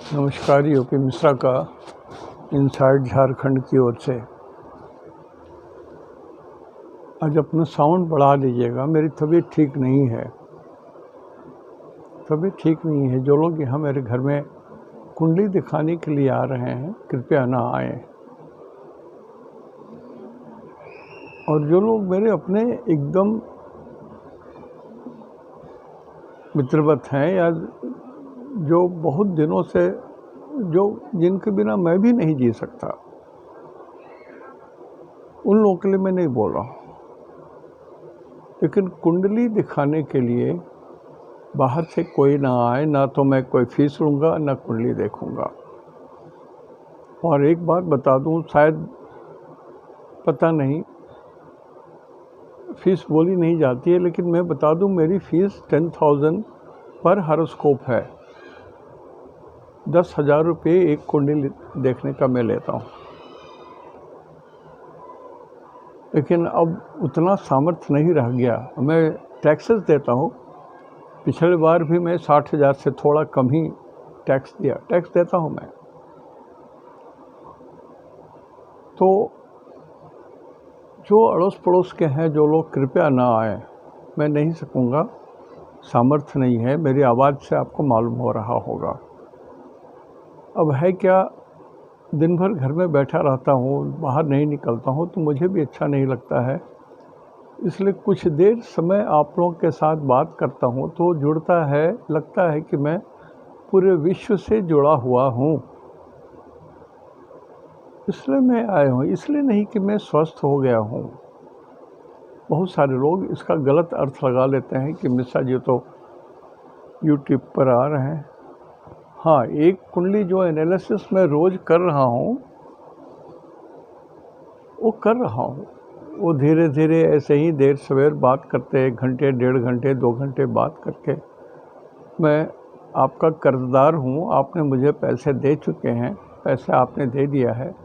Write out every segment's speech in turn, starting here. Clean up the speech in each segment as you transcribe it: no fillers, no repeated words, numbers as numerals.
नमस्कार। यूपी मिश्रा का इनसाइड झारखंड की ओर से। आज अपना साउंड बढ़ा लीजिएगा, मेरी तबीयत ठीक नहीं है। जो लोग यहाँ मेरे घर में कुंडली दिखाने के लिए आ रहे हैं कृपया ना आएं। और जो लोग मेरे अपने एकदम मित्रवत हैं या जो बहुत दिनों से जिनके बिना मैं भी नहीं जी सकता, उन लोगों के लिए मैं नहीं बोल रहा हूँ। लेकिन कुंडली दिखाने के लिए बाहर से कोई ना आए, ना तो मैं कोई फीस लूँगा ना कुंडली देखूँगा। और एक बात बता दूँ, शायद पता नहीं फीस बोली नहीं जाती है, लेकिन मैं बता दूँ मेरी फ़ीस 10,000 पर हॉरोस्कोप है। 10,000 रुपये एक कुंडली देखने का मैं लेता हूँ। लेकिन अब उतना सामर्थ्य नहीं रह गया। मैं टैक्सेस देता हूँ। पिछले बार भी मैं 60,000 से थोड़ा कम ही टैक्स देता हूँ मैं। तो जो अड़ोस पड़ोस के हैं जो लोग कृपया ना आए, मैं नहीं सकूँगा, सामर्थ्य नहीं है। मेरी आवाज़ से आपको मालूम हो रहा होगा। अब है क्या, दिन भर घर में बैठा रहता हूँ, बाहर नहीं निकलता हूँ, तो मुझे भी अच्छा नहीं लगता है। इसलिए कुछ देर समय आप लोगों के साथ बात करता हूँ तो जुड़ता है, लगता है कि मैं पूरे विश्व से जुड़ा हुआ हूँ। इसलिए मैं आया हूँ, इसलिए नहीं कि मैं स्वस्थ हो गया हूँ। बहुत सारे लोग इसका गलत अर्थ लगा लेते हैं कि मिश्रा जी तो यूट्यूब पर आ रहे हैं। हाँ, एक कुंडली जो एनालिसिस मैं रोज़ कर रहा हूँ वो धीरे धीरे ऐसे ही देर सवेर बात करते, 1 घंटे 1.5 घंटे 2 घंटे बात करके मैं आपका कर्जदार हूँ। आपने मुझे पैसे दे चुके हैं, पैसे आपने दे दिया है,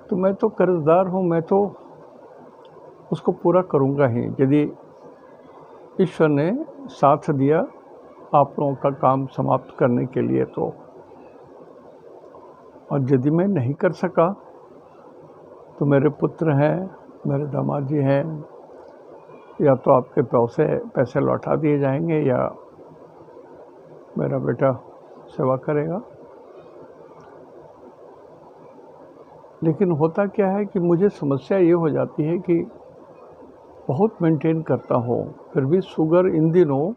तो मैं तो कर्जदार हूँ, मैं तो उसको पूरा करूँगा ही, यदि ईश्वर ने साथ दिया आप लोगों का काम समाप्त करने के लिए तो। और यदि मैं नहीं कर सका तो मेरे पुत्र हैं, मेरे दामाद जी हैं, या तो आपके पैसे लौटा दिए जाएंगे या मेरा बेटा सेवा करेगा। लेकिन होता क्या है कि मुझे समस्या ये हो जाती है कि बहुत मेंटेन करता हूँ, फिर भी शुगर इन दिनों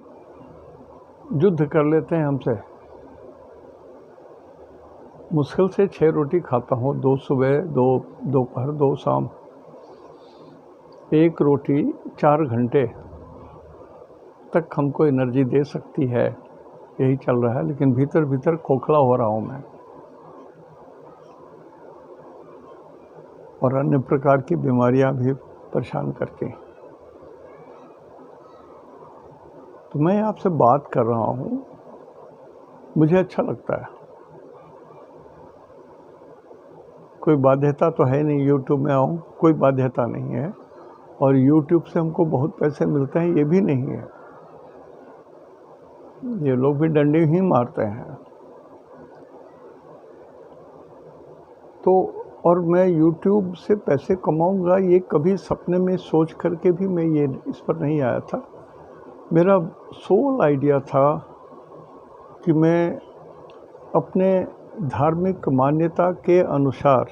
युद्ध कर लेते हैं हमसे। मुश्किल से 6 रोटी खाता हूँ, 2 सुबह 2 दोपहर 2 शाम। 1 रोटी 4 घंटे तक हमको एनर्जी दे सकती है, यही चल रहा है। लेकिन भीतर भीतर खोखला हो रहा हूँ मैं, और अन्य प्रकार की बीमारियां भी परेशान करती। तो मैं आपसे बात कर रहा हूँ, मुझे अच्छा लगता है। कोई बाध्यता तो है नहीं, यूट्यूब में आऊँ कोई बाध्यता नहीं है, और यूट्यूब से हमको बहुत पैसे मिलते हैं ये भी नहीं है। ये लोग भी डंडे ही मारते हैं। तो और मैं यूट्यूब से पैसे कमाऊंगा ये कभी सपने में सोच करके भी मैं ये इस पर नहीं आया था। मेरा सोल आइडिया था कि मैं अपने धार्मिक मान्यता के अनुसार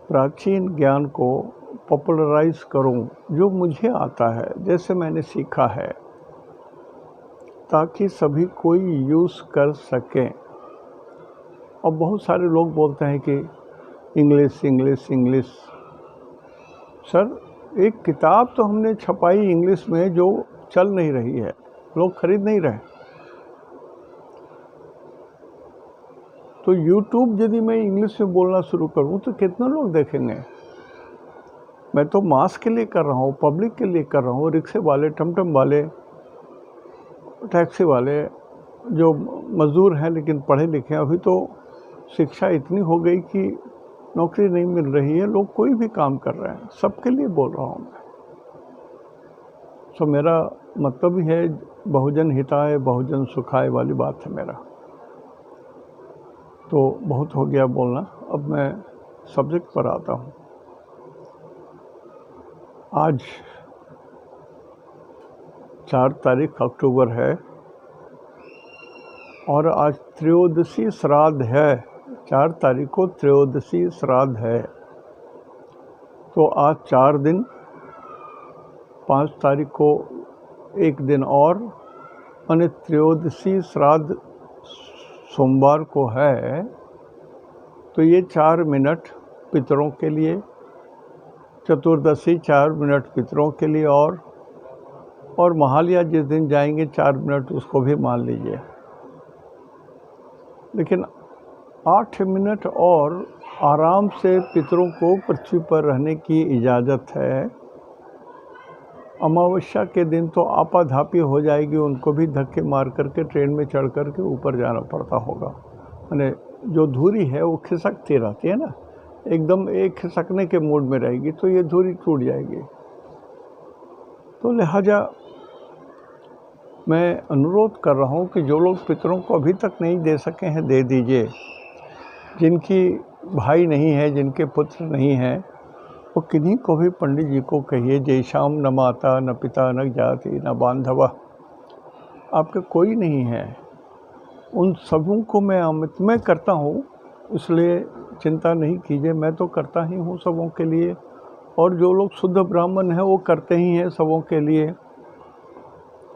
प्राचीन ज्ञान को पॉपुलराइज करूं, जो मुझे आता है, जैसे मैंने सीखा है, ताकि सभी कोई यूज़ कर सकें। और बहुत सारे लोग बोलते हैं कि इंग्लिश इंग्लिश इंग्लिश। सर, एक किताब तो हमने छपाई इंग्लिश में जो चल नहीं रही है, लोग खरीद नहीं रहे। तो यूट्यूब यदि मैं इंग्लिश में बोलना शुरू करूं तो कितने लोग देखेंगे। मैं तो मास के लिए कर रहा हूं, पब्लिक के लिए कर रहा हूं। रिक्शे वाले, टमटम वाले, टैक्सी वाले, जो मज़दूर हैं लेकिन पढ़े लिखे, अभी तो शिक्षा इतनी हो गई कि नौकरी नहीं मिल रही है, लोग कोई भी काम कर रहे हैं, सबके लिए बोल रहा हूँ मैं। तो मेरा मतलब ही है बहुजन हिताय बहुजन सुखाय वाली बात है मेरा। तो बहुत हो गया बोलना, अब मैं सब्जेक्ट पर आता हूँ। आज 4 तारीख अक्टूबर है और आज त्रयोदशी श्राद्ध है। 4 तारीख को त्रयोदशी श्राद्ध है। तो आज 4 दिन, 5 तारीख को 1 दिन और त्रयोदशी श्राद्ध सोमवार को है। तो ये 4 मिनट पितरों के लिए, चतुर्दशी 4 मिनट पितरों के लिए और महालया जिस दिन जाएंगे 4 मिनट उसको भी मान लीजिए। लेकिन 8 मिनट और आराम से पितरों को पृथ्वी पर रहने की इजाज़त है। अमावस्या के दिन तो आपाधापी हो जाएगी, उनको भी धक्के मार करके ट्रेन में चढ़ करके ऊपर जाना पड़ता होगा। माने जो धुरी है वो खिसकती रहती है ना, एकदम एक खिसकने के मूड में रहेगी तो ये धुरी टूट जाएगी। तो लिहाजा मैं अनुरोध कर रहा हूँ कि जो लोग पितरों को अभी तक नहीं दे सके हैं दे दीजिए। जिनकी भाई नहीं है, जिनके पुत्र नहीं हैं, वो किन्हीं को भी पंडित जी को कहिए, जैशाम न माता न पिता न जाति न बांधवा, आपके कोई नहीं है। उन सबों को मैं करता हूँ, इसलिए चिंता नहीं कीजिए, मैं तो करता ही हूँ सबों के लिए। और जो लोग शुद्ध ब्राह्मण हैं वो करते ही हैं सबों के लिए।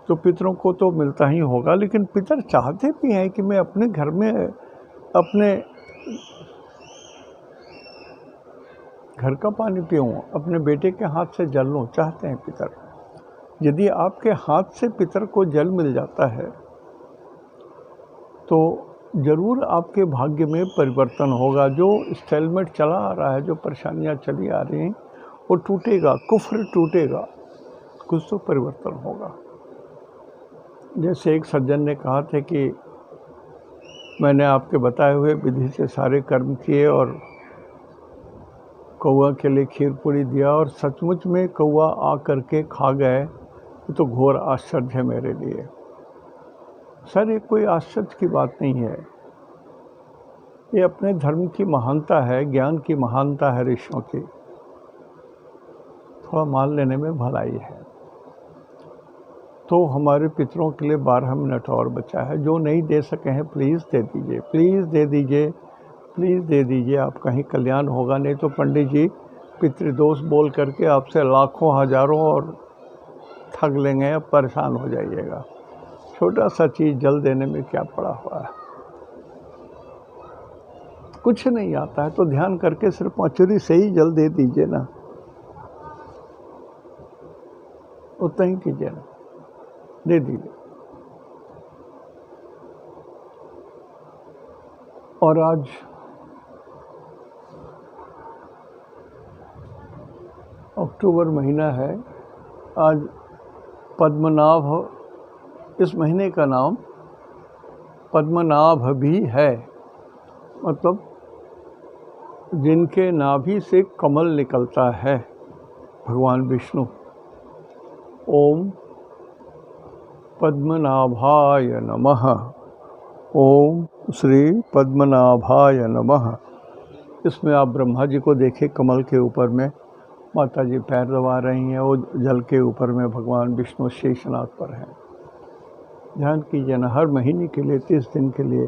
तो पितरों को तो मिलता ही होगा, लेकिन पितर चाहते भी हैं कि मैं अपने घर में अपने घर का पानी पीऊँ, अपने बेटे के हाथ से जल लूँ, चाहते हैं पितर। यदि आपके हाथ से पितर को जल मिल जाता है तो ज़रूर आपके भाग्य में परिवर्तन होगा। जो स्टेलमेंट चला आ रहा है, जो परेशानियां चली आ रही हैं, वो टूटेगा, कुफ्र टूटेगा, कुछ तो परिवर्तन होगा। जैसे एक सज्जन ने कहा था कि मैंने आपके बताए हुए विधि से सारे कर्म किए और कौआ के लिए खीर पूरी दिया और सचमुच में कौआ आ करके खा गए, तो घोर आश्चर्य है मेरे लिए। सर ये कोई आश्चर्य की बात नहीं है, ये अपने धर्म की महानता है, ज्ञान की महानता है ऋषियों की। थोड़ा मान लेने में भलाई है। तो हमारे पितरों के लिए 12 मिनट और बचा है। जो नहीं दे सके हैं प्लीज़ दे दीजिए, प्लीज़ दे दीजिए, प्लीज़ दे दीजिए, आपका ही कल्याण होगा। नहीं तो पंडित जी पितृदोष बोल करके आपसे लाखों हजारों और ठग लेंगे, अब परेशान हो जाइएगा। छोटा सा चीज़ जल देने में क्या पड़ा हुआ है, कुछ नहीं आता है तो ध्यान करके सिर्फ मचुरी से ही जल दे दीजिए ना, उतना ही कीजिए ना, दे दीजिए। और आज अक्टूबर महीना है, आज पद्मनाभ, इस महीने का नाम पद्मनाभ भी है, मतलब जिनके नाभि से कमल निकलता है, भगवान विष्णु। ओम पद्मनाभाय नमः, ओम श्री पद्मनाभाय नमः। इसमें आप ब्रह्मा जी को देखें, कमल के ऊपर में माता जी पैर दबा रही हैं, वो जल के ऊपर में भगवान विष्णु शेषनाग पर हैं। ध्यान कीजिए ना, हर महीने के लिए 30 दिन के लिए।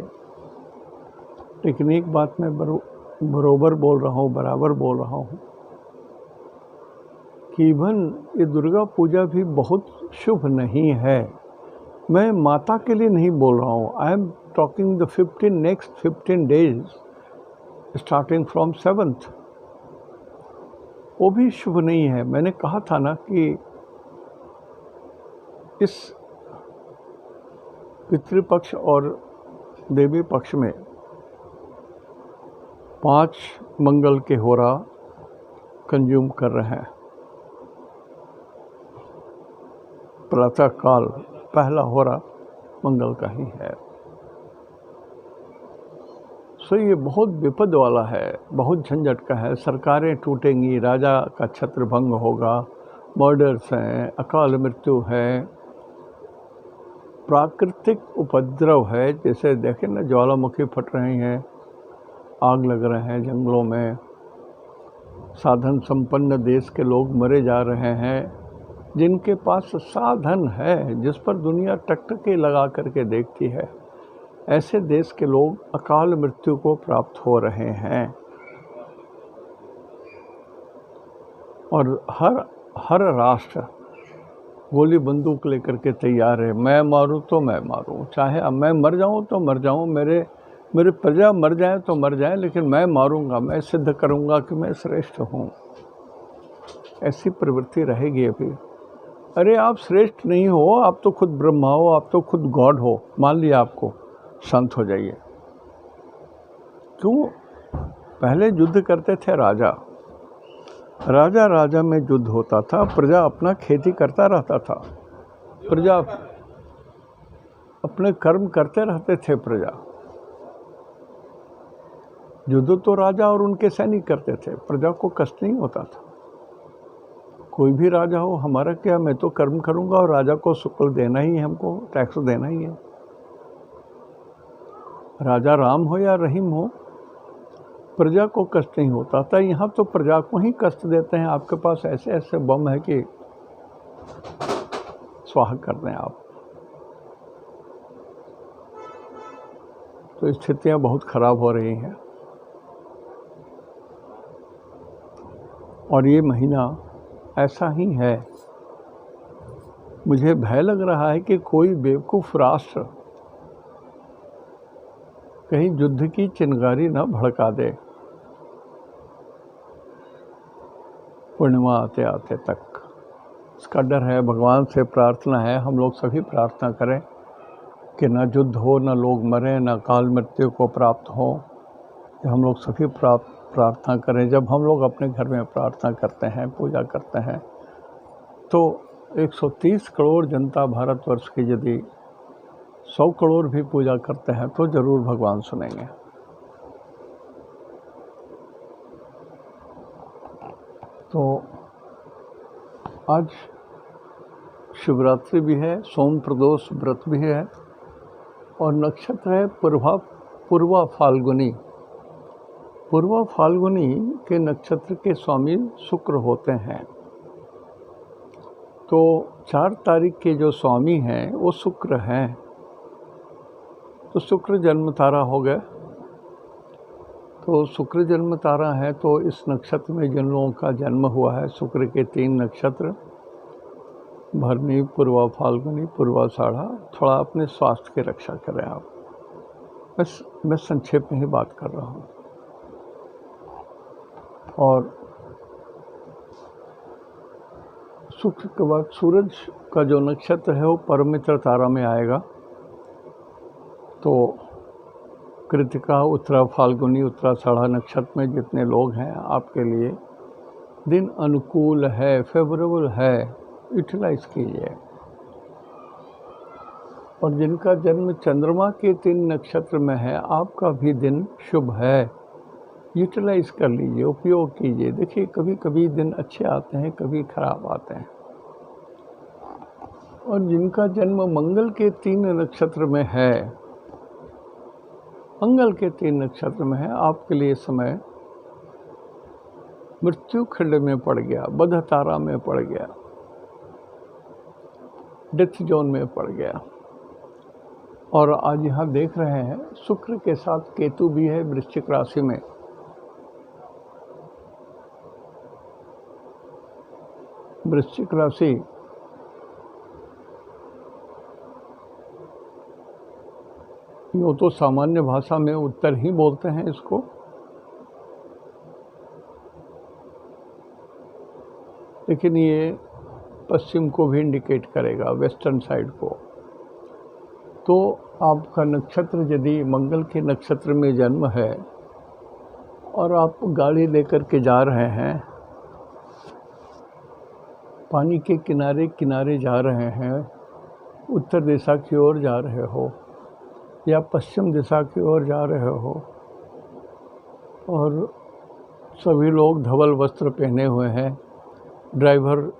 लेकिन एक बात मैं बराबर बोल रहा हूँ कि इवन ये दुर्गा पूजा भी बहुत शुभ नहीं है। मैं माता के लिए नहीं बोल रहा हूँ, I am talking the next 15 days starting from 7th, वो भी शुभ नहीं है। मैंने कहा था ना कि इस पितृपक्ष और देवी पक्ष में 5 मंगल के होरा कंज्यूम कर रहे हैं। प्रातः काल पहला होरा मंगल का ही है। सो ये बहुत विपद वाला है, बहुत झंझट का है। सरकारें टूटेंगी, राजा का छत्र भंग होगा, मर्डर्स हैं, अकाल मृत्यु है, प्राकृतिक उपद्रव है। जैसे देखें ना, ज्वालामुखी फट रही हैं, आग लग रहे हैं जंगलों में, साधन संपन्न देश के लोग मरे जा रहे हैं, जिनके पास साधन है, जिस पर दुनिया टकटकी लगा करके देखती है, ऐसे देश के लोग अकाल मृत्यु को प्राप्त हो रहे हैं। और हर राष्ट्र गोली बंदूक लेकर के तैयार है, मैं मारूं तो मैं मारूं, चाहे अब मैं मर जाऊं तो मर जाऊं, मेरे प्रजा मर जाए तो मर जाए, लेकिन मैं मारूंगा, मैं सिद्ध करूंगा कि मैं श्रेष्ठ हूं। ऐसी प्रवृत्ति रहेगी अभी। अरे आप श्रेष्ठ नहीं हो, आप तो खुद ब्रह्मा हो, आप तो खुद गॉड हो, मान लिया आपको, शांत हो जाइए। क्यों? पहले युद्ध करते थे राजा में युद्ध होता था, प्रजा अपना खेती करता रहता था, प्रजा अपने कर्म करते रहते थे। प्रजा युद्ध तो राजा और उनके सैनिक करते थे, प्रजा को कष्ट नहीं होता था। कोई भी राजा हो, हमारा क्या, मैं तो कर्म करूंगा और राजा को शुक्ल देना ही है, हमको टैक्स देना ही है। राजा राम हो या रहीम हो, प्रजा को कष्ट नहीं होता था। यहाँ तो प्रजा को ही कष्ट देते हैं। आपके पास ऐसे ऐसे बम है कि स्वाहा कर दें आप। तो स्थितियाँ बहुत खराब हो रही हैं। और ये महीना ऐसा ही है। मुझे भय लग रहा है कि कोई बेवकूफ़ राष्ट्र कहीं युद्ध की चिंगारी न भड़का दे पूर्णिमा आते आते तक। इसका डर है। भगवान से प्रार्थना है, हम लोग सभी प्रार्थना करें कि न युद्ध हो, न लोग मरें, न काल मृत्यु को प्राप्त हो। हम लोग सभी प्रार्थना करें। जब हम लोग अपने घर में प्रार्थना करते हैं, पूजा करते हैं, तो 130 करोड़ जनता भारतवर्ष की यदि 100 करोड़ भी पूजा करते हैं तो ज़रूर भगवान सुनेंगे। तो आज शिवरात्रि भी है, सोम प्रदोष व्रत भी है, और नक्षत्र है पूर्वा फाल्गुनी। पूर्वा फाल्गुनी के नक्षत्र के स्वामी शुक्र होते हैं। तो 4 तारीख के जो स्वामी हैं वो शुक्र हैं। तो शुक्र जन्म तारा हो गए। तो शुक्र जन्म तारा है, तो इस नक्षत्र में जिन लोगों का जन्म हुआ है, शुक्र के 3 नक्षत्र, भरनी, पूर्वा फाल्गुनी, पूर्वाषाढ़ा, थोड़ा अपने स्वास्थ्य की रक्षा करें आप। मैं संक्षेप में ही बात कर रहा हूँ। और शुक्र के बाद सूरज का जो नक्षत्र है वो परमित्र तारा में आएगा। तो कृतिका, उत्तरा फाल्गुनी, उत्तराषाढ़ा नक्षत्र में जितने लोग हैं, आपके लिए दिन अनुकूल है, फेवरेबल है, यूटिलाइज कीजिए। और जिनका जन्म चंद्रमा के 3 नक्षत्र में है, आपका भी दिन शुभ है, यूटिलाइज कर लीजिए, उपयोग कीजिए। देखिए, कभी कभी दिन अच्छे आते हैं, कभी खराब आते हैं। और जिनका जन्म मंगल के 3 नक्षत्र में है, मंगल के 3 नक्षत्र में है, आपके लिए समय मृत्यु खंड में पड़ गया, बध तारा में पड़ गया, डेथ जोन में पड़ गया। और आज यहाँ देख रहे हैं शुक्र के साथ केतु भी है वृश्चिक राशि में। वृश्चिक राशि यो तो सामान्य भाषा में उत्तर ही बोलते हैं इसको। लेकिन ये पश्चिम को भी इंडिकेट करेगा, वेस्टर्न साइड को। तो आपका नक्षत्र यदि मंगल के नक्षत्र में जन्म है और आप गाड़ी लेकर के जा रहे हैं, पानी के किनारे किनारे जा रहे हैं, उत्तर दिशा की ओर जा रहे हो या पश्चिम दिशा की ओर जा रहे हो, और सभी लोग धवल वस्त्र पहने हुए हैं, ड्राइवर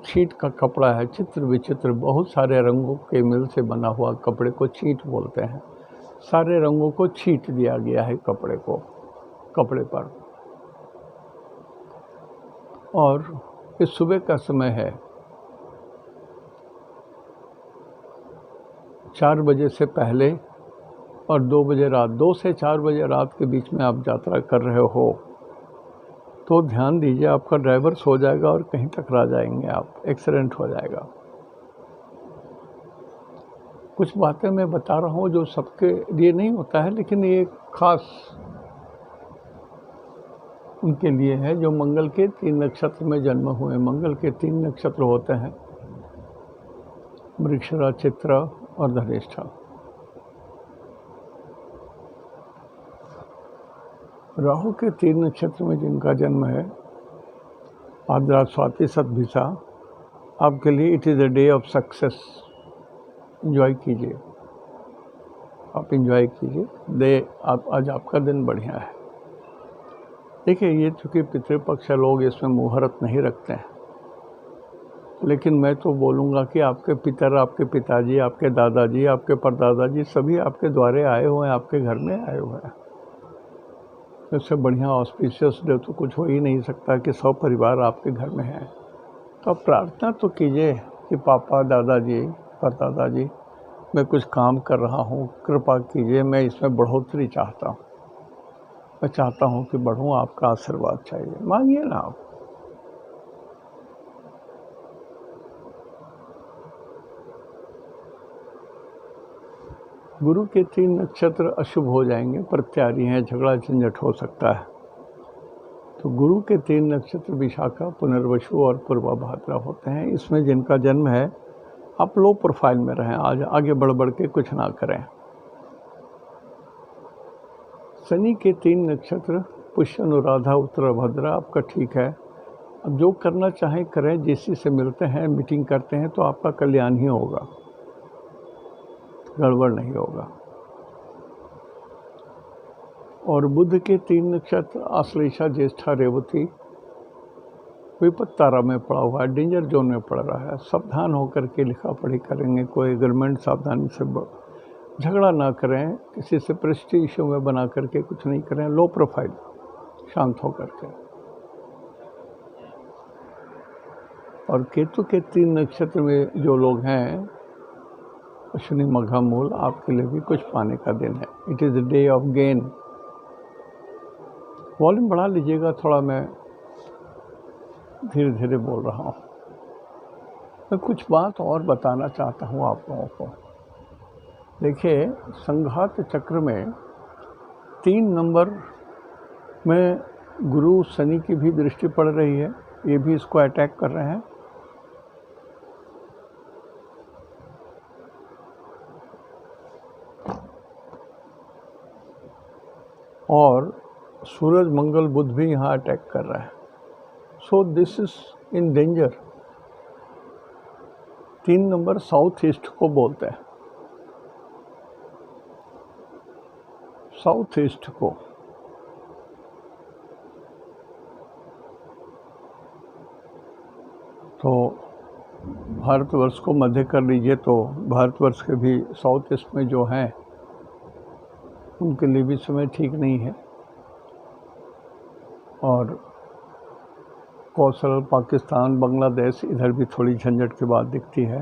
छींट का कपड़ा है, चित्र विचित्र बहुत सारे रंगों के मिल से बना हुआ कपड़े को छींट बोलते हैं। सारे रंगों को छींट दिया गया है कपड़े को। कपड़े पर। और इस सुबह का समय है, 4 बजे से पहले और 2 बजे रात, 2 से 4 बजे रात के बीच में आप यात्रा कर रहे हो तो ध्यान दीजिए, आपका ड्राइवर सो जाएगा और कहीं टकरा जाएंगे आप, एक्सीडेंट हो जाएगा। कुछ बातें मैं बता रहा हूँ जो सबके लिए नहीं होता है, लेकिन ये खास उनके लिए है जो मंगल के 3 नक्षत्र में जन्म हुए। मंगल के 3 नक्षत्र होते हैं, मृगशिरा, चित्रा और धनिष्ठा। राहु के 3 नक्षत्र में जिनका जन्म है, आद्रा, स्वाति, शतभिषा, आपके लिए it is a day of success. Enjoy कीजिए, आप इंजॉय कीजिए, आज आपका दिन बढ़िया है। देखिए, ये चूँकि पितृपक्ष लोग इसमें मुहूर्त नहीं रखते हैं, लेकिन मैं तो बोलूँगा कि आपके पितर, आपके पिताजी, आपके दादाजी, आपके परदादाजी सभी आपके द्वारे आए हुए हैं, आपके घर में आए हुए हैं। इससे बढ़िया ऑस्पिशियस डे तो कुछ हो ही नहीं सकता कि 100 परिवार आपके घर में हैं। तो आप प्रार्थना तो कीजिए कि पापा, दादाजी, परदादाजी, मैं कुछ काम कर रहा हूँ, कृपा कीजिए, मैं इसमें बढ़ोतरी चाहता हूँ, मैं चाहता हूँ कि बढ़ूँ, आपका आशीर्वाद चाहिए। मांगिए ना आप। गुरु के 3 नक्षत्र अशुभ हो जाएंगे, प्रत्यारी हैं, झगड़ा झंझट हो सकता है। तो गुरु के 3 नक्षत्र विशाखा, पुनर्वसु और पूर्वा भाद्रा होते हैं। इसमें जिनका जन्म है, आप लो प्रोफाइल में रहें, आज आगे बढ़ के कुछ ना करें। शनि के 3 नक्षत्र पुष्य, अनुराधा, उत्तराभद्रा, आपका ठीक है। अब जो करना चाहें करें, जिसी से मिलते हैं, मीटिंग करते हैं, तो आपका कल्याण ही होगा, गड़बड़ नहीं होगा। और बुध के 3 नक्षत्र आश्लेषा, ज्येष्ठा, रेवती, विपत्त तारा में पड़ा हुआ है, डेंजर जोन में पड़ रहा है। सावधान होकर के लिखा पढ़ी करेंगे, कोई एग्रीमेंट सावधानी से, झगड़ा ना करें, किसी से प्रेस्टीज इशू में बना करके कुछ नहीं करें, लो प्रोफाइल, शांत होकर के। और केतु के 3 नक्षत्र में जो लोग हैं, अश्विनी, मघा, मूल, आपके लिए भी कुछ पाने का दिन है। It is a day of gain. Volume बढ़ा लीजिएगा थोड़ा, मैं धीरे धीरे बोल रहा हूँ। मैं कुछ बात और बताना चाहता हूँ आप लोगों को। देखिए, संघात चक्र में 3 नंबर में गुरु शनि की भी दृष्टि पड़ रही है, ये भी इसको अटैक कर रहे हैं। और सूरज, मंगल, बुध भी यहाँ अटैक कर रहा है। So this is in danger. 3 number south east को बोलते हैं, साउथ ईस्ट को। तो भारतवर्ष को मध्य कर लीजिए, तो भारतवर्ष के भी साउथ ईस्ट में जो हैं, उनके लिए भी समय ठीक नहीं है। और कौशल, पाकिस्तान, बांग्लादेश, इधर भी थोड़ी झंझट की बात दिखती है।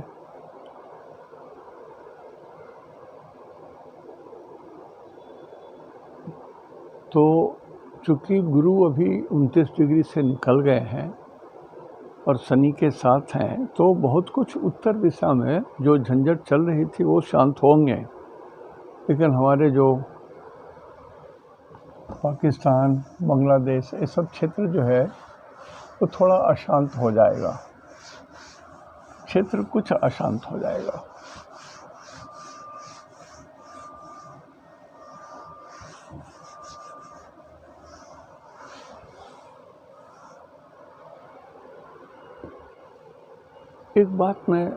तो चूँकि गुरु अभी 29 डिग्री से निकल गए हैं और शनि के साथ हैं, तो बहुत कुछ उत्तर दिशा में जो झंझट चल रही थी वो शांत होंगे। लेकिन हमारे जो पाकिस्तान, बांग्लादेश, ये सब क्षेत्र जो है वो थोड़ा अशांत हो जाएगा, क्षेत्र कुछ अशांत हो जाएगा। एक बात मैं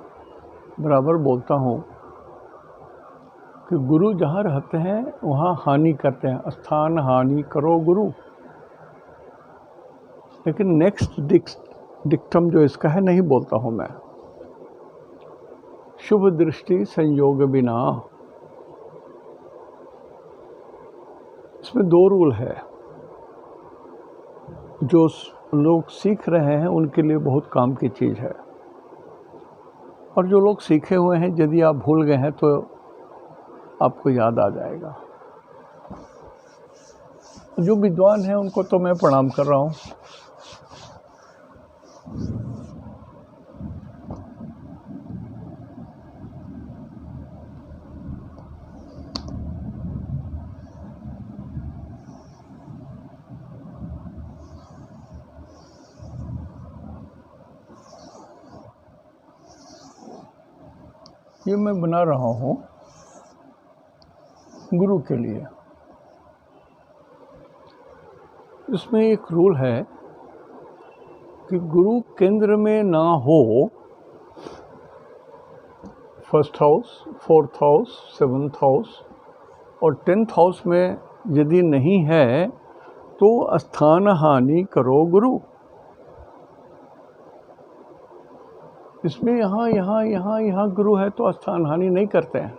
बराबर बोलता हूँ कि गुरु जहाँ रहते हैं वहाँ हानि करते हैं, स्थान हानि करो गुरु। लेकिन नेक्स्ट डिक्टम जो इसका है नहीं बोलता हूँ मैं, शुभ दृष्टि संयोग बिना। इसमें 2 रूल है। जो लोग सीख रहे हैं उनके लिए बहुत काम की चीज़ है, और जो लोग सीखे हुए हैं यदि आप भूल गए हैं तो आपको याद आ जाएगा। जो विद्वान हैं उनको तो मैं प्रणाम कर रहा हूँ। ये मैं बना रहा हूँ गुरु के लिए। इसमें एक रूल है कि गुरु केंद्र में ना हो, first house, fourth house, seventh house और 10th हाउस में यदि नहीं है तो स्थान हानि करो गुरु। इसमें यहाँ गुरु है तो स्थान हानि नहीं करते हैं,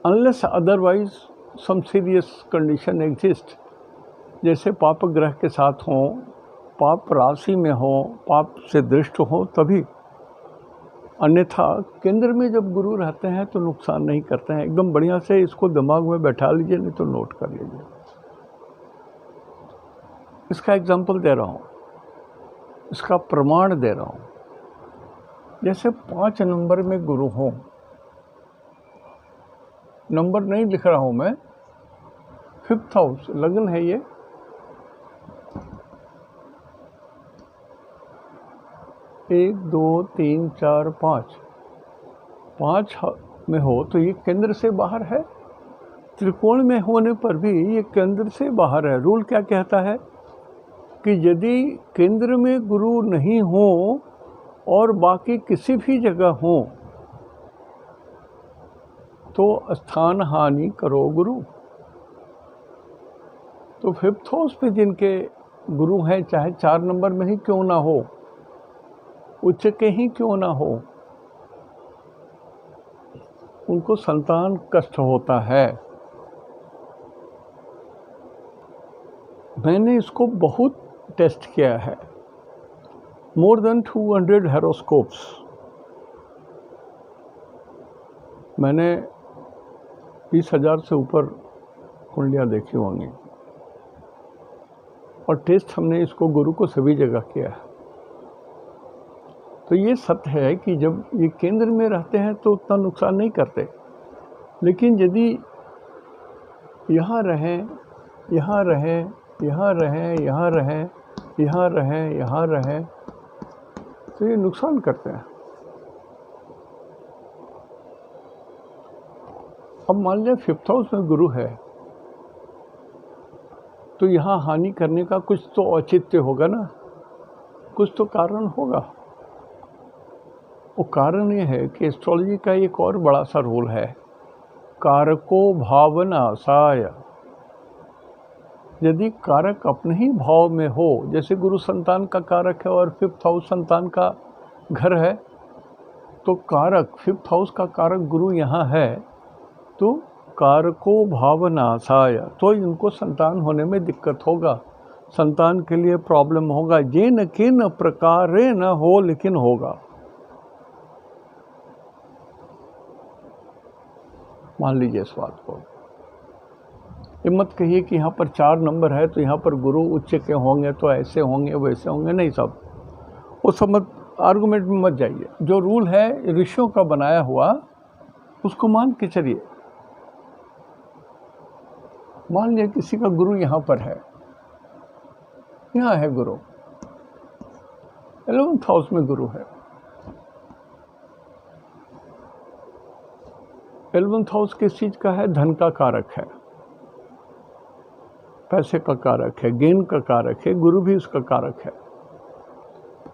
unless otherwise some serious condition exist, जैसे पाप ग्रह के साथ हो, पाप राशि में हो, पाप से दृष्ट हो, तभी। अन्यथा केंद्र में जब गुरु रहते हैं तो नुकसान नहीं करते हैं। एकदम बढ़िया से इसको दिमाग में बैठा लीजिए, नहीं तो नोट कर लीजिए। इसका एग्जाम्पल दे रहा हूँ, इसका प्रमाण दे रहा हूँ। जैसे 5 नंबर में गुरु हो, नंबर नहीं लिख रहा हूँ मैं, 5th हाउस लगन है ये, एक दो तीन चार पाँच में हो तो ये केंद्र से बाहर है। त्रिकोण में होने पर भी ये केंद्र से बाहर है। रूल क्या कहता है कि यदि केंद्र में गुरु नहीं हो और बाकी किसी भी जगह हो तो स्थान हानि करो गुरु। तो 5th हाउस पे जिनके गुरु हैं, चाहे 4 नंबर में ही क्यों ना हो, उच्च के ही क्यों ना हो, उनको संतान कष्ट होता है। मैंने इसको बहुत टेस्ट किया है, मोर देन 200 हेरोस्कोप्स मैंने 20,000 से ऊपर कुंडलियाँ देखी होंगी, और टेस्ट हमने इसको गुरु को सभी जगह किया है। तो ये सत्य है कि जब ये केंद्र में रहते हैं तो उतना नुकसान नहीं करते, लेकिन यदि यहाँ रहें, यहाँ रहें, यहाँ रहें, यहाँ रहें, यहाँ रहें, यहाँ रहें, तो ये नुकसान करते हैं। अब मान लिया 5th हाउस में गुरु है तो यहाँ हानि करने का कुछ तो औचित्य होगा ना, कुछ तो कारण होगा। वो कारण ये है कि एस्ट्रोलॉजी का एक और बड़ा सा रूल है, कारको भावनासाय। यदि कारक अपने ही भाव में हो, जैसे गुरु संतान का कारक है और 5th हाउस संतान का घर है, तो कारक 5th हाउस का कारक गुरु यहाँ है तो कारको भावनासाय, तो इनको संतान होने में दिक्कत होगा, संतान के लिए प्रॉब्लम होगा। ये न कि न प्रकारे न हो, लेकिन होगा। मान लीजिए इस बात को, ये मत कहिए कि यहाँ पर 4 नंबर है तो यहाँ पर गुरु उच्च के होंगे तो ऐसे होंगे वैसे होंगे, नहीं सब वो सब मत, आर्गुमेंट में मत जाइए। जो रूल है ऋषियों का बनाया हुआ उसको मान के चलिए। मान लिया किसी का गुरु यहाँ पर है, यहाँ है गुरु, 11th हाउस में गुरु है। 11th हाउस किस चीज़ का है? धन का कारक है, पैसे का कारक है, गेन का कारक है, गुरु भी उसका कारक है।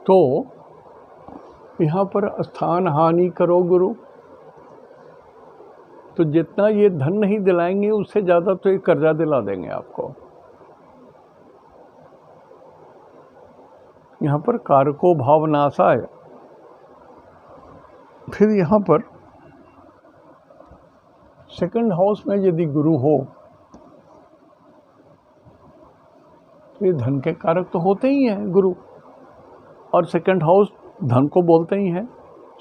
तो यहाँ पर स्थान हानि करो गुरु, तो जितना ये धन नहीं दिलाएंगे उससे ज़्यादा तो ये कर्जा दिला देंगे आपको। यहाँ पर कारको भावनासाय। फिर यहाँ पर 2nd हाउस में यदि गुरु हो ये धन के कारक तो होते ही हैं गुरु, और सेकंड हाउस धन को बोलते ही हैं,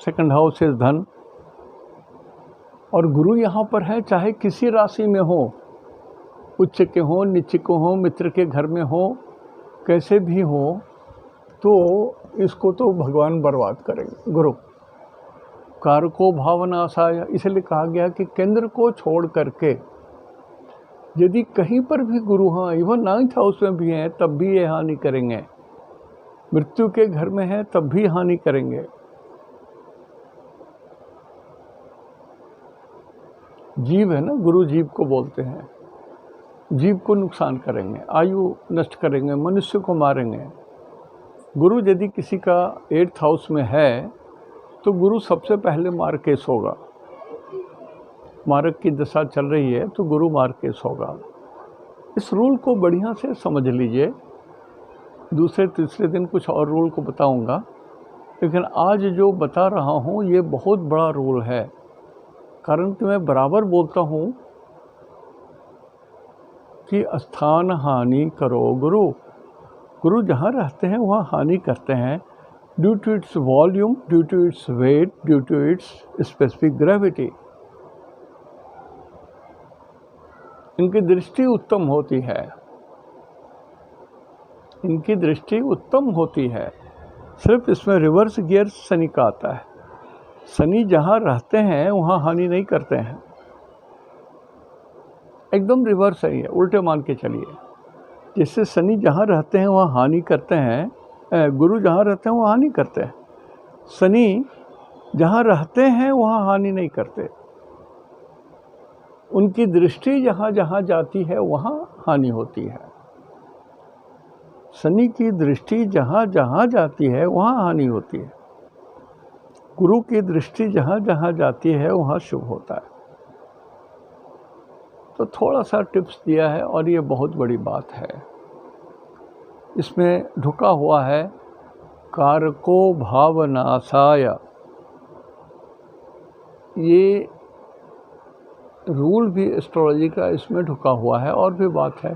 सेकंड हाउस इज धन। और गुरु यहाँ पर है, चाहे किसी राशि में हो, उच्च के हो, नीच के हो, मित्र के घर में हो, कैसे भी हो, तो इसको तो भगवान बर्बाद करेंगे। गुरु कारको भावनाशाय, इसलिए कहा गया कि केंद्र को छोड़ करके यदि कहीं पर भी गुरु, हाँ इवन 9th हाउस में भी हैं, तब भी ये हानि करेंगे। मृत्यु के घर में है तब भी हानि करेंगे। जीव है ना, गुरु जीव को बोलते हैं, जीव को नुकसान करेंगे, आयु नष्ट करेंगे, मनुष्य को मारेंगे। गुरु यदि किसी का 8th हाउस में है तो गुरु सबसे पहले मार्केस होगा। मारक की दशा चल रही है तो गुरु मार्केस होगा। इस रूल को बढ़िया से समझ लीजिए। दूसरे तीसरे दिन कुछ और रूल को बताऊंगा, लेकिन आज जो बता रहा हूँ ये बहुत बड़ा रूल है। कारण कि मैं बराबर बोलता हूँ कि स्थान हानि करो गुरु। गुरु जहाँ रहते हैं वहाँ हानि करते हैं, due to its volume, due to its weight, due to its specific gravity. इनकी दृष्टि उत्तम होती है, इनकी दृष्टि उत्तम होती है। सिर्फ इसमें रिवर्स गियर शनि का आता है। शनि जहाँ रहते हैं वहाँ हानि नहीं करते हैं, एकदम रिवर्स है ये, उल्टे मान के चलिए। जिससे शनि जहाँ रहते हैं वहाँ हानि करते हैं, गुरु जहाँ रहते हैं वहाँ हानि करते हैं। शनि जहाँ रहते हैं वहाँ हानि नहीं करते, उनकी दृष्टि जहाँ जहाँ जाती है वहाँ हानि होती है। शनि की दृष्टि जहाँ जहाँ जाती है वहाँ हानि होती है, गुरु की दृष्टि जहाँ जहाँ जाती है वहाँ शुभ होता है। तो थोड़ा सा टिप्स दिया है और ये बहुत बड़ी बात है। इसमें ढुका हुआ है कारको भावनाशाय, ये रूल भी एस्ट्रोलॉजी का इसमें ढुका हुआ है। और भी बात है,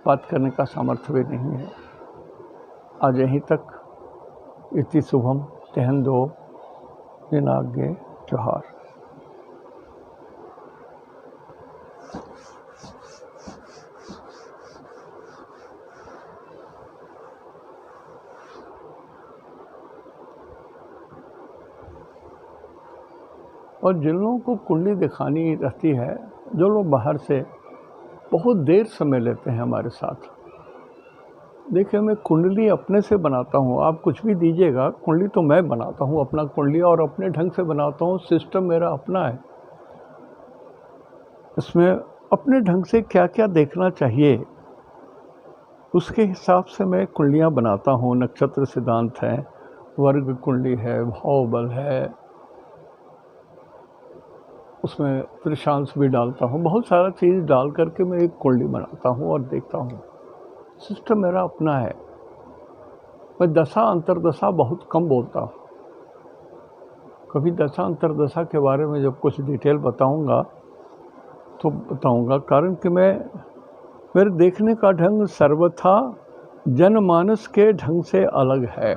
बात करने का सामर्थ्य भी नहीं है। आज यहीं तक। इति शुभम तेहन दो दिनाग्ञे जोहार। और जिन लोगों को कुंडली दिखानी रहती है, जो लोग बाहर से बहुत देर समय लेते हैं हमारे साथ, देखिए मैं कुंडली अपने से बनाता हूँ। आप कुछ भी दीजिएगा, कुंडली तो मैं बनाता हूँ, अपना कुंडली और अपने ढंग से बनाता हूँ। सिस्टम मेरा अपना है, इसमें अपने ढंग से क्या क्या देखना चाहिए उसके हिसाब से मैं कुंडलियाँ बनाता हूँ। नक्षत्र सिद्धांत है, वर्ग कुंडली है, भाव बल है, उसमें त्रिशांश भी डालता हूँ। बहुत सारा चीज़ डाल करके मैं एक कुंडली बनाता हूँ और देखता हूँ। सिस्टम मेरा अपना है। मैं दशा अंतरदशा बहुत कम बोलता हूँ। कभी दशा अंतरदशा के बारे में जब कुछ डिटेल बताऊँगा तो बताऊँगा, कारण कि मेरे देखने का ढंग सर्वथा जनमानस के ढंग से अलग है।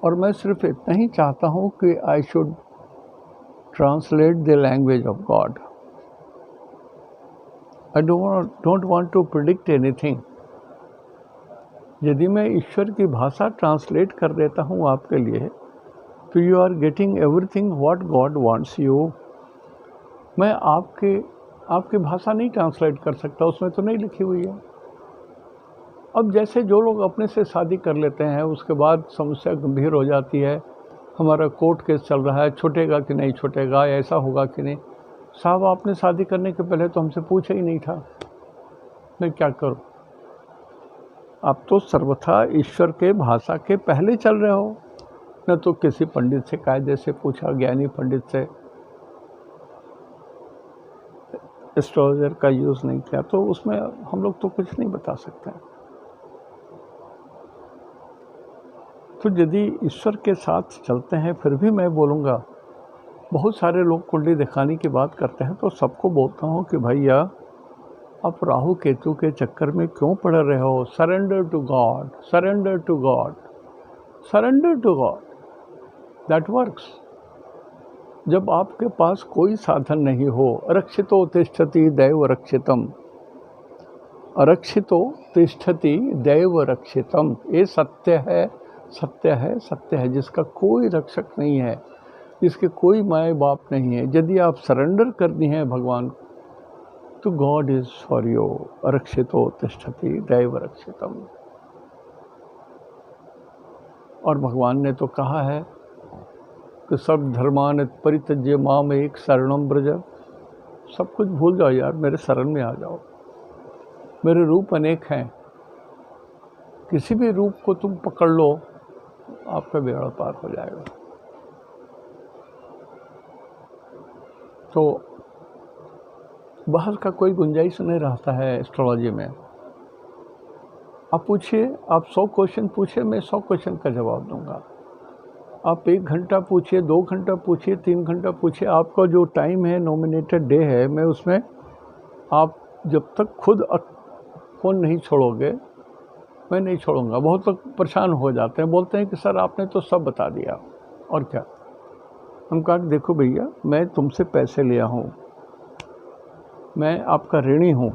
और मैं सिर्फ इतना ही चाहता हूँ कि I should translate the language of God. I don't want to predict anything. यदि मैं ईश्वर की भाषा ट्रांसलेट कर देता हूँ आपके लिए, तो you are getting everything what God wants you. मैं आपकी भाषा नहीं ट्रांसलेट कर सकता, उसमें तो नहीं लिखी हुई है। अब जैसे जो लोग अपने से शादी कर लेते हैं, उसके बाद समस्या गंभीर हो जाती है, हमारा कोर्ट केस चल रहा है, छूटेगा कि नहीं छूटेगा, ऐसा होगा कि नहीं। साहब आपने शादी करने के पहले तो हमसे पूछा ही नहीं था, मैं क्या करूं। आप तो सर्वथा ईश्वर के भाषा के पहले चल रहे हो, न तो किसी पंडित से कायदे से पूछा, ज्ञानी पंडित से एस्ट्रोलॉजर का यूज़ नहीं किया, तो उसमें हम लोग तो कुछ नहीं बता सकते हैं। तो यदि ईश्वर के साथ चलते हैं, फिर भी मैं बोलूँगा, बहुत सारे लोग कुंडली दिखाने की बात करते हैं, तो सबको बोलता हूँ कि भैया आप राहु केतु के चक्कर में क्यों पड़ रहे हो? Surrender to God, surrender to God, surrender to God, that works. जब आपके पास कोई साधन नहीं हो, रक्षितो तिष्ठति दैव रक्षितम, अरक्षितो तिष्ठति दैव रक्षितम, ये सत्य है, सत्य है, सत्य है, जिसका कोई रक्षक नहीं है, जिसके कोई माए बाप नहीं है। यदि आप सरेंडर कर दी हैं भगवान तो गॉड इज फॉर यू, अरक्षितो तिष्ठति दैव रक्षितम। और भगवान ने तो कहा है कि सब धर्मान परित्यज्य माम एक शरणम ब्रज, सब कुछ भूल जाओ यार, मेरे शरण में आ जाओ। मेरे रूप अनेक हैं, किसी भी रूप को तुम पकड़ लो, आपका बेड़ा पार हो जाएगा। तो बहस का कोई गुंजाइश नहीं रहता है एस्ट्रोलॉजी में। आप पूछिए, आप 100 क्वेश्चन पूछिए, मैं 100 क्वेश्चन का जवाब दूंगा। आप 1 घंटा पूछिए, 2 घंटा पूछिए, 3 घंटा पूछिए, आपका जो टाइम है, नॉमिनेटेड डे है, मैं उसमें, आप जब तक खुद फ़ोन नहीं छोड़ोगे, मैं नहीं छोड़ूंगा। बहुत लोग परेशान हो जाते हैं, बोलते हैं कि सर आपने तो सब बता दिया, और क्या। हम कहा देखो भैया, मैं तुमसे पैसे लिया हूँ, मैं आपका ऋणी हूँ।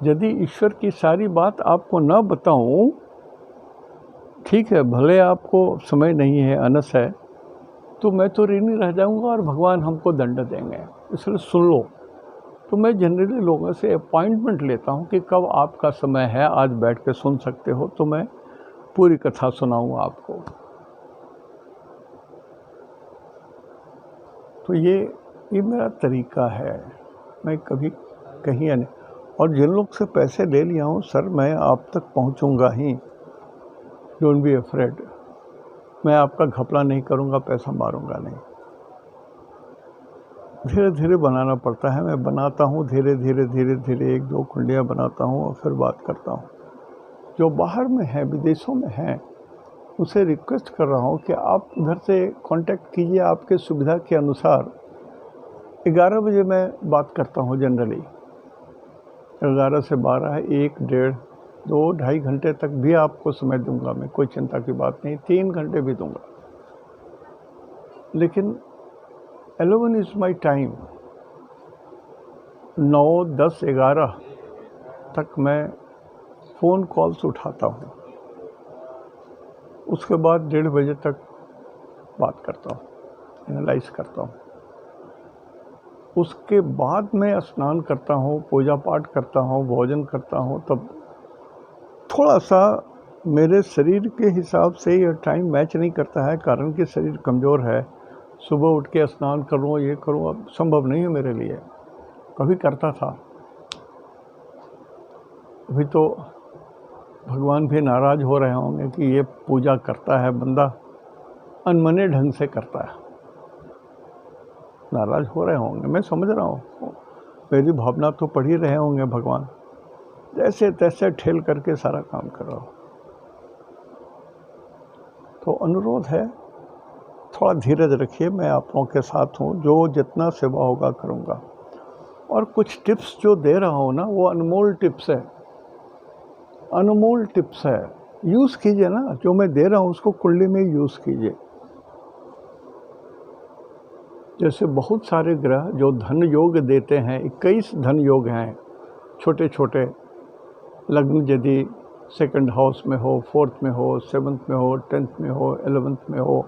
यदि ईश्वर की सारी बात आपको न बताऊँ, ठीक है, भले आपको समय नहीं है, अनस है, तो मैं तो ऋणी रह जाऊँगा और भगवान हमको दंड देंगे, इसलिए सुन लो। तो मैं जनरली लोगों से अपॉइंटमेंट लेता हूँ कि कब आपका समय है, आज बैठ के सुन सकते हो, तो मैं पूरी कथा सुनाऊँ आपको। तो ये मेरा तरीका है, मैं कभी कहीं नहीं। और जिन लोग से पैसे ले लिया हूँ, सर मैं आप तक पहुँचूँगा ही, डोंट बी अफ्रेड, मैं आपका घपला नहीं करूँगा, पैसा मारूँगा नहीं। धीरे धीरे बनाना पड़ता है, मैं बनाता हूँ धीरे धीरे धीरे धीरे, 1-2 कुंडियाँ बनाता हूँ और फिर बात करता हूँ। जो बाहर में हैं, विदेशों में हैं, उसे रिक्वेस्ट कर रहा हूँ कि आप उधर से कांटेक्ट कीजिए, आपके सुविधा के अनुसार। 11 बजे मैं बात करता हूँ जनरली, 11 से 12, 1, 1.5, 2, 2.5 घंटे तक भी आपको समय दूंगा मैं, कोई चिंता की बात नहीं, 3 घंटे भी दूंगा। लेकिन 11 इज़ माई टाइम। 9, 10, 11 तक मैं फ़ोन कॉल्स उठाता हूँ, उसके बाद 1:30 बजे तक बात करता हूँ, एनालाइज करता हूँ। उसके बाद मैं स्नान करता हूँ, पूजा पाठ करता हूँ, भोजन करता हूँ, तब थोड़ा सा मेरे शरीर के हिसाब से यह टाइम मैच नहीं करता है, कारण कि शरीर कमज़ोर है। सुबह उठ के स्नान करूँ, ये करूँ, अब संभव नहीं है मेरे लिए। कभी करता था, अभी तो भगवान भी नाराज़ हो रहे होंगे कि ये पूजा करता है बंदा, अनमने ढंग से करता है, नाराज़ हो रहे होंगे, मैं समझ रहा हूँ। मेरी भावना तो पढ़ ही रहे होंगे भगवान, जैसे तैसे ठेल करके सारा काम कर रहा हूँ। तो अनुरोध है, थोड़ा धीरज रखिए, मैं आप लोगों के साथ हूँ, जो जितना सेवा होगा करूँगा। और कुछ टिप्स जो दे रहा हूँ ना, वो अनमोल टिप्स है, अनमोल टिप्स है, यूज़ कीजिए ना। जो मैं दे रहा हूँ उसको कुंडली में यूज़ कीजिए। जैसे बहुत सारे ग्रह जो धन योग देते हैं, 21 धन योग हैं, छोटे छोटे। लग्न यदि 2nd हाउस में हो, 4th में हो, 7th में हो, 10th में हो, 11th में हो,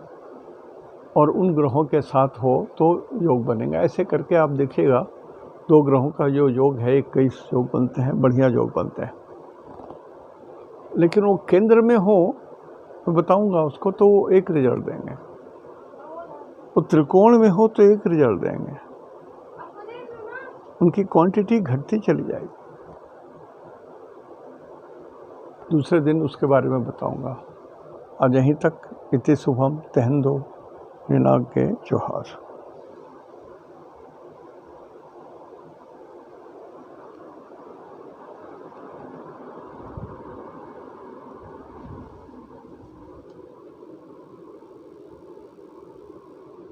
और उन ग्रहों के साथ हो तो योग बनेगा। ऐसे करके आप देखिएगा, 2 ग्रहों का जो योग है, 21 योग बनते हैं, बढ़िया योग बनते हैं। लेकिन वो केंद्र में हो, मैं बताऊंगा उसको, तो वो एक रिजल्ट देंगे। वो त्रिकोण में हो तो एक रिजल्ट देंगे, उनकी क्वांटिटी घटती चली जाएगी। दूसरे दिन उसके बारे में बताऊंगा। आज यहीं तक। इति शुभम। तहन दो निनाग के जोहार।